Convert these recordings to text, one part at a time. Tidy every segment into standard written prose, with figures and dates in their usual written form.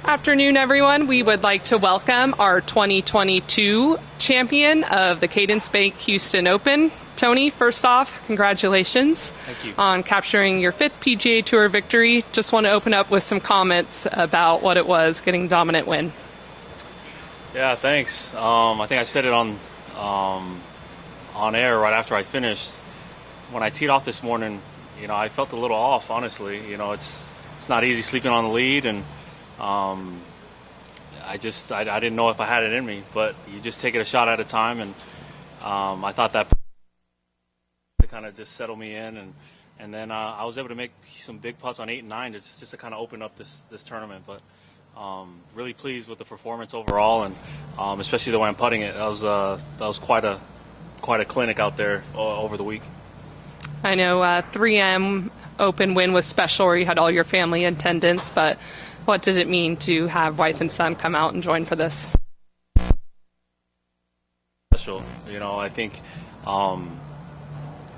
Afternoon, everyone. We would like to welcome our 2022 champion of the Cadence Bank Houston Open. Tony, first off, congratulations on capturing your 5th PGA Tour victory. Just want to open up with some comments about what it was, getting a dominant win. Yeah, thanks. I think I said it on air right after I finished. When I teed off this morning, I felt a little off, honestly. It's not easy sleeping on the lead, and I didn't know if I had it in me, but you just take it a shot at a time, and I thought that kind of just settled me in, and then I was able to make some big putts on 8 and 9 just to kind of open up this tournament. But really pleased with the performance overall, and especially the way I'm putting it. That was quite a clinic out there over the week. I know 3M Open win was special, where you had all your family in attendance, but what did it mean to have wife and son come out and join for this? Special, I think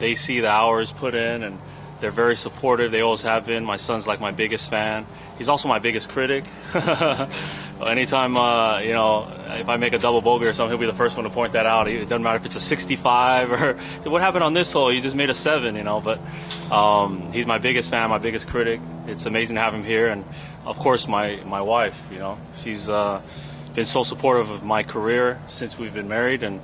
they see the hours put in, and they're very supportive. They always have been. My son's like my biggest fan. He's also my biggest critic. Anytime, if I make a double bogey or something, he'll be the first one to point that out. It doesn't matter if it's a 65 or what happened on this hole. You just made a 7, But he's my biggest fan, my biggest critic. It's amazing to have him here, and of course my wife. She's been so supportive of my career since we've been married, and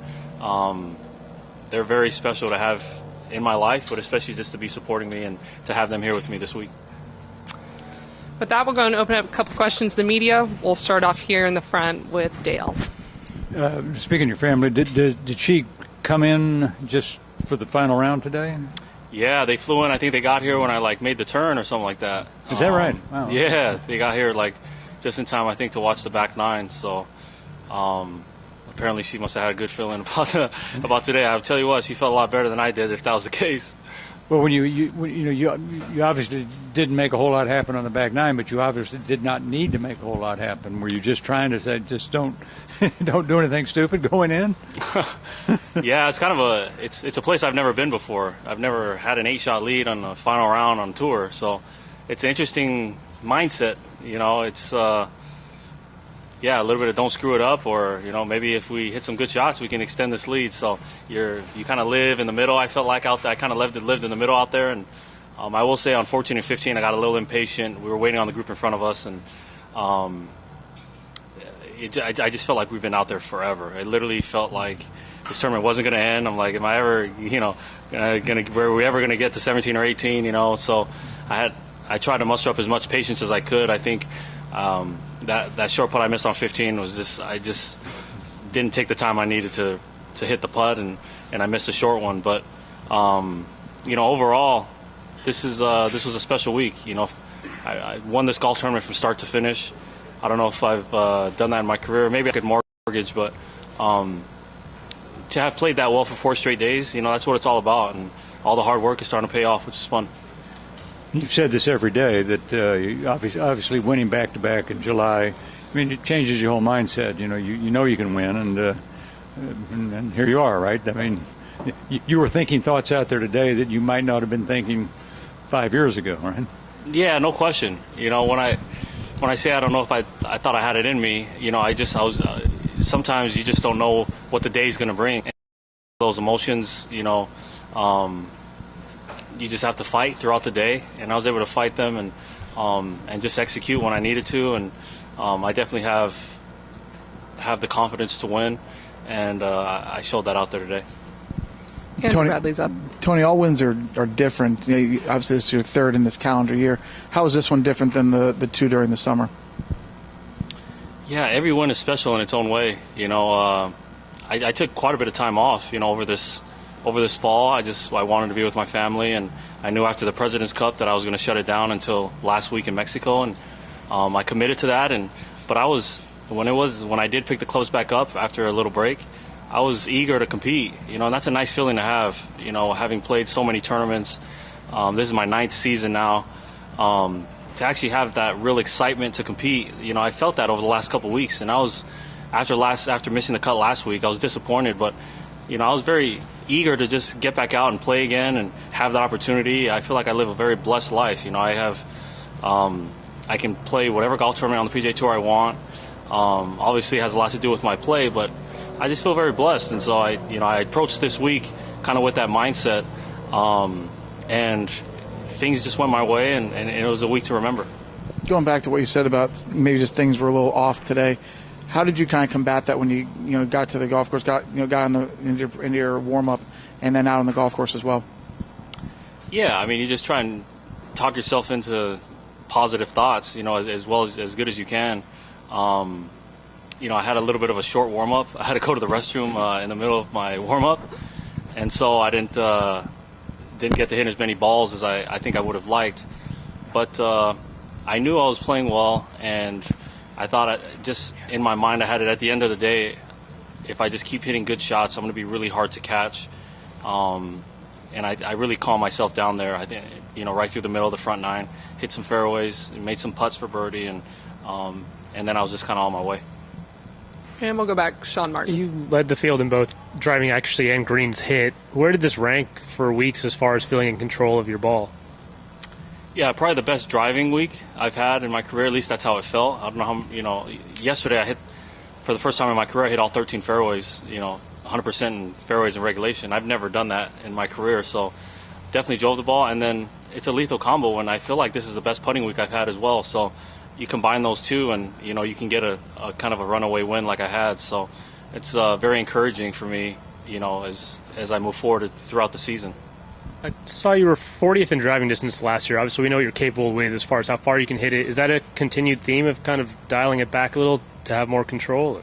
they're very special to have in my life, but especially just to be supporting me and to have them here with me this week. With that, we'll go and open up a couple questions to the media. We'll start off here in the front with Dale. Speaking of your family, did she come in just for the final round today? Yeah, they flew in. I think they got here when I made the turn or something like that. Is that right? Wow. Yeah, they got here just in time, I think, to watch the back 9. So apparently she must have had a good feeling about today. I'll tell you what, she felt a lot better than I did if that was the case. Well, when you obviously didn't make a whole lot happen on the back 9, but you obviously did not need to make a whole lot happen. Were you just trying to say, just don't do anything stupid going in? Yeah, it's kind of it's a place I've never been before. I've never had an 8-shot lead on the final round on tour, so it's an interesting mindset. It's a little bit of don't screw it up, or maybe if we hit some good shots, we can extend this lead. So you kind of live in the middle. I felt like out there, I kind of lived in the middle out there, and I will say on 14 and 15, I got a little impatient. We were waiting on the group in front of us, and I just felt like we've been out there forever. It literally felt like this tournament wasn't going to end. I'm like, am I ever, were we ever going to get to 17 or 18? So I tried to muster up as much patience as I could. I think. That short putt I missed on 15 was I just didn't take the time I needed to hit the putt, and I missed a short one. But overall, this was a special week. I won this golf tournament from start to finish. I don't know if I've done that in my career. Maybe I could mortgage, but to have played that well for 4 straight days, that's what it's all about, and all the hard work is starting to pay off, which is fun. You've said this every day that obviously winning back-to-back in July, it changes your whole mindset. You can win, and here you are, right? You were thinking thoughts out there today that you might not have been thinking 5 years ago, right? Yeah, no question. When I say I don't know if I thought I had it in me, sometimes you just don't know what the day's going to bring. Those emotions, you just have to fight throughout the day, and I was able to fight them and just execute when I needed to, and I definitely have the confidence to win, and I showed that out there today. Tony, Bradley's up. Tony, all wins are different. Obviously, this is your 3rd in this calendar year. How is this one different than the 2 during the summer? Yeah, every win is special in its own way. I took quite a bit of time off, over this fall. I wanted to be with my family, and I knew after the President's Cup that I was going to shut it down until last week in Mexico, and I committed to that. But when I did pick the clubs back up after a little break, I was eager to compete, and that's a nice feeling to have, having played so many tournaments. This is my 9th season now. To actually have that real excitement to compete, I felt that over the last couple of weeks, and I was after missing the cut last week, I was disappointed, but I was very eager to just get back out and play again and have that opportunity. I feel like I live a very blessed life. I I can play whatever golf tournament on the PGA Tour I want. Obviously, it has a lot to do with my play, but I just feel very blessed. And so I approached this week kind of with that mindset, and things just went my way, and it was a week to remember. Going back to what you said about maybe just things were a little off today, how did you kind of combat that when you got to the golf course, got into your warm up, and then out on the golf course as well? Yeah, I mean, you just try and talk yourself into positive thoughts, as well as good as you can. I had a little bit of a short warm up. I had to go to the restroom in the middle of my warm up, and so I didn't get to hit as many balls as I think I would have liked. But I knew I was playing well, and I thought just in my mind I had it at the end of the day, if I just keep hitting good shots, I'm going to be really hard to catch. And I really calmed myself down there. I think, right through the middle of the front nine, hit some fairways, made some putts for birdie, and then I was just kind of on my way. And we'll go back, Sean Martin. You led the field in both driving accuracy and greens hit. Where did this rank for weeks as far as feeling in control of your ball? Yeah, probably the best driving week I've had in my career. At least that's how it felt. I don't know how, yesterday I hit, for the first time in my career, I hit all 13 fairways, 100% in fairways in regulation. I've never done that in my career, so definitely drove the ball. And then it's a lethal combo, and I feel like this is the best putting week I've had as well. So you combine those two, and you can get a kind of a runaway win like I had. So it's very encouraging for me, as I move forward throughout the season. I saw you were 40th in driving distance last year. Obviously, we know what you're capable with as far as how far you can hit it. Is that a continued theme of kind of dialing it back a little to have more control?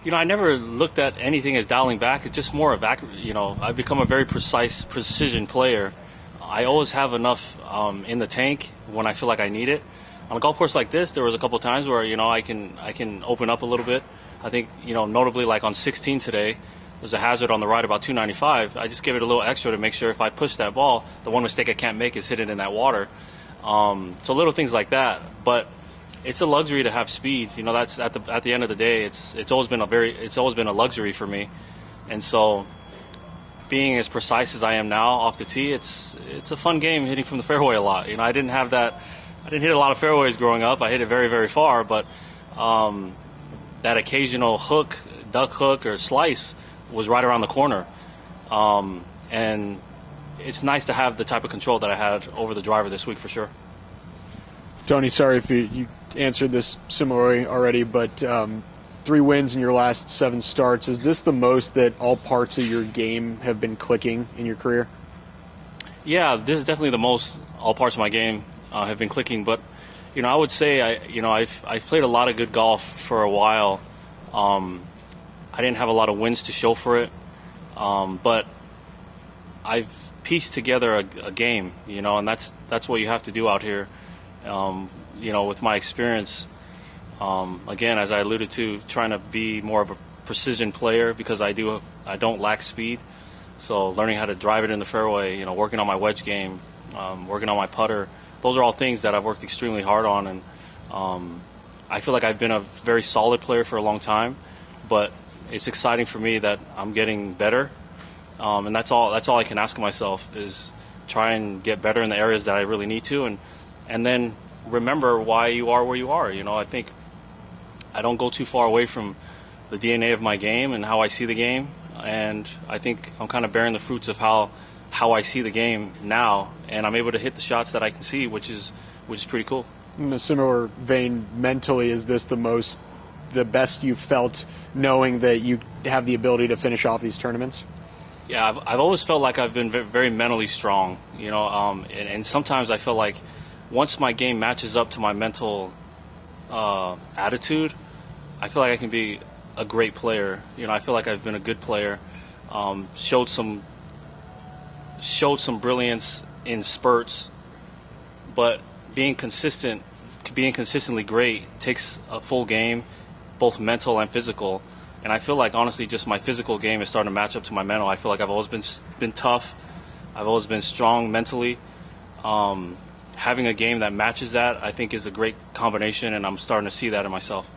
I never looked at anything as dialing back. It's just more of, I've become a very precision player. I always have enough in the tank when I feel like I need it. On a golf course like this, there was a couple of times where, I can open up a little bit. I think, notably like on 16 today, there's a hazard on the right about 295. I just give it a little extra to make sure if I push that ball, the one mistake I can't make is hit it in that water. So little things like that. But it's a luxury to have speed. That's at the end of the day, it's always been a luxury for me. And so being as precise as I am now off the tee, it's a fun game hitting from the fairway a lot. I didn't hit a lot of fairways growing up. I hit it very, very far, but that occasional hook, duck hook or slice was right around the corner. And it's nice to have the type of control that I had over the driver this week for sure. Tony, sorry if you answered this similarly already, but 3 wins in your last 7 starts. Is this the most that all parts of your game have been clicking in your career? Yeah, this is definitely the most all parts of my game have been clicking. But, I would say, I've played a lot of good golf for a while. I didn't have a lot of wins to show for it, but I've pieced together a game, and that's what you have to do out here. With my experience, again, as I alluded to, trying to be more of a precision player because I don't lack speed. So learning how to drive it in the fairway, working on my wedge game, working on my putter, those are all things that I've worked extremely hard on, and I feel like I've been a very solid player for a long time, but it's exciting for me that I'm getting better, and that's all I can ask of myself is try and get better in the areas that I really need to, and then remember why you are where you are. I think I don't go too far away from the DNA of my game and how I see the game, and I think I'm kind of bearing the fruits of how I see the game now, and I'm able to hit the shots that I can see, which is pretty cool. In a similar vein, mentally, is this the best you've felt knowing that you have the ability to finish off these tournaments? Yeah, I've always felt like I've been very mentally strong, and sometimes I feel like once my game matches up to my mental attitude, I feel like I can be a great player. I feel like I've been a good player, showed some brilliance in spurts, but being consistently great takes a full game, both mental and physical. And I feel like, honestly, just my physical game is starting to match up to my mental. I feel like I've always been tough. I've always been strong mentally. Having a game that matches that, I think, is a great combination, and I'm starting to see that in myself.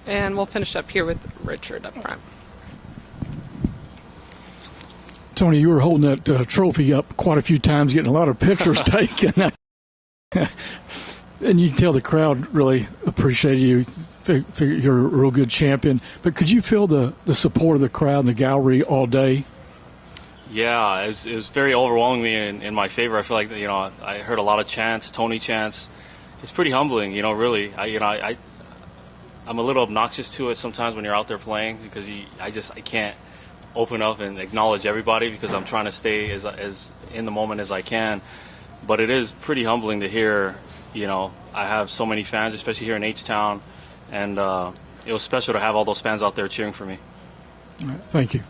And we'll finish up here with Richard up front. Tony, you were holding that trophy up quite a few times, getting a lot of pictures taken. And you can tell the crowd really appreciated you. Figure you're a real good champion. But could you feel the support of the crowd and the gallery all day? Yeah, it was very overwhelming me in my favor. I feel like, you know, I heard a lot of chants, Tony chants. It's pretty humbling, you know, really. I'm a little obnoxious to it sometimes when you're out there playing, because I can't open up and acknowledge everybody because I'm trying to stay as in the moment as I can. But it is pretty humbling to hear, you know, I have so many fans, especially here in H-Town, and it was special to have all those fans out there cheering for me. All right, thank you.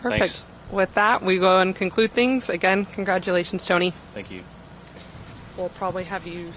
Perfect. Thanks. With that, we go and conclude things. Again, congratulations, Tony. Thank you. We'll probably have you